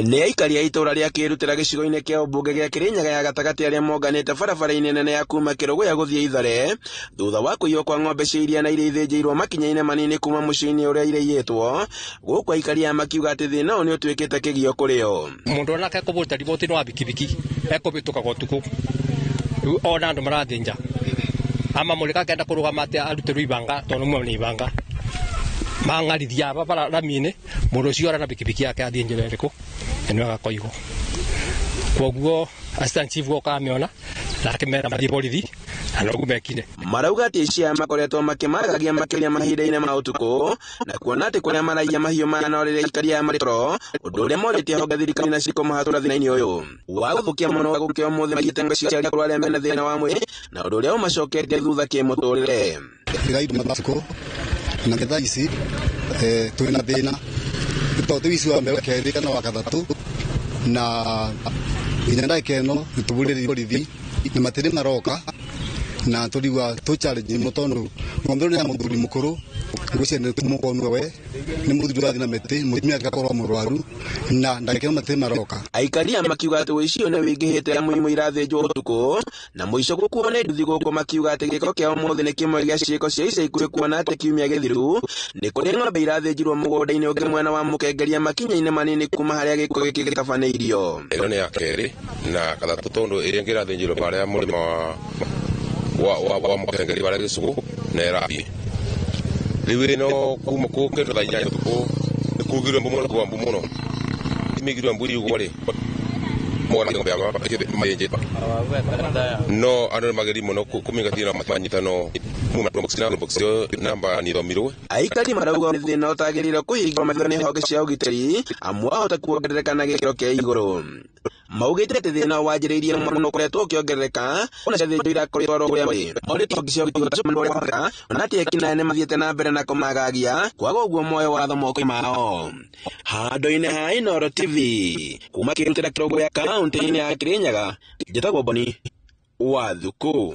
Nĩ aikari a itura rĩa Kĩrutĩra gĩcigo-inĩ kĩa ũmbunge gĩa Kĩrĩnyaga ya gatagatĩ arĩa monganĩte barabara-inĩ nene ya kuma Kĩrũgũya gũthiĩ Ithare thutha wa kũiywo kwa ng'ombe cia iria na iria ithĩnjĩirwo makinya-inĩ manini kuma mũciĩ-inĩ ũrĩa iraiyĩtwo. Gũkũ aikari aya makiuga atĩ thĩna ũyũ nĩ ũtuĩkĩte kĩgio kũrĩ o. Mũndũ onake ekũbũta riboti no wa bikibiki ekũbĩtũkaga ũtukũ rĩu ona andũ marathĩnja ama mũrĩka akenda kũrũgama atĩ arutĩrwo ibanga tondũ mwe nĩ ibanga mang'arithia barabara-inĩ mũndũ ũcio ara na bikibiki yake athiĩ njĩra ĩrĩkũ nĩwe agakoigwo. Kwoguo assistant chief goka ameona na akĩmera mathiĩ borithi na noguo mekire. Marauga atĩ aici aya makoretwo makĩmaragagia makĩria mahinda-inĩ ma ũtukũ na kuona atĩ kũrĩa maraiya mahiũ maya no rĩrĩa aikari aya marĩ toro, ũndũ ũrĩa morĩtie honge thirikari na cikũmahatũra thĩna-inĩ ũyũ wa gũthũkia mũno wa gũkĩa ũmũthĩ magĩte ng'ombe cia kũrũ arĩa mena thĩna wa mwĩrĩ na ũndũ ũrĩa ũmacoketie thutha kĩmũtũrĩre. Iraidũ mathako na getha ici twĩna thĩna tondũ wici wa mbere kerĩ kana wa gatatũ na nginya ndagĩka ĩno nĩtũbũrĩrĩire borithi na matirĩ maroka na tũrigua tũ-challenge mũno tondũ ng'ombe ĩno nĩ ya mũthuri mũkũrũ ngwĩciria nĩ tũmũkonua we nĩ mũthuri ũrathiĩ na mĩtĩ mũtumia agakorwo mũrwaru na ndagĩka ĩno matirĩ maroka. Aikari aya makiuga atĩ ũici ũyũ nĩ wĩingĩhĩte ya mũimũ irathĩnjwo ũtukũ na mũico gũkuo nĩ nduthi gũkũ makiuga atĩ gĩko kĩa ũmũthĩ nĩ kĩmwe gĩa ciĩko cia ica ikuhĩ kuona atĩ kiumia gĩthiru nĩ kũrĩ ng'ombe irathĩnjirwo mũgũnda-inĩ ũngĩ mwena wa Mũkengeria makinya-inĩ manini kuma harĩa gĩko gĩkĩ gĩtabanĩirio. Ĩno nĩ ya kerĩ na gatatũ tondũ ĩrĩa ĩngĩ irathĩnjirwo harĩa mũrĩma wa Mũkengeria barĩa Gĩcũgũ na ĩrathiĩ rĩu ĩno kuma kũndũ thaa inyanya ũtukũ nĩ kugirwo mbũmũ mũno imĩgirwo mbũri ũguo-rĩ no andũ nĩ mageri mũno kũmingatira manyita no namba nĩthomirwe. Aikari marauga nĩ thĩna ũtagĩrĩire kũhingwo mathĩna nĩ honge cia ũgitĩri amu wahota kuongerereka na gĩkĩro kĩa igũrũ. Maugĩte atĩ thĩna wanjĩrĩirie mũno ũkoretwo ũkĩongerereka ona ciathĩnjwo irakoretwo ũrĩa ũrĩ orĩtie honge cia ũgitĩri ona atĩ ekinaĩ nĩ mathiĩte na mbere na kũmagagia kwaga ũguo moyo watho moko-inĩ mao. Handũ-inĩ ha Inooro TV kuma Kĩrutĩra Kĩrũgũya kaunti-inĩ ya Kĩrĩnyaga njĩtagwo Boni Wathuku.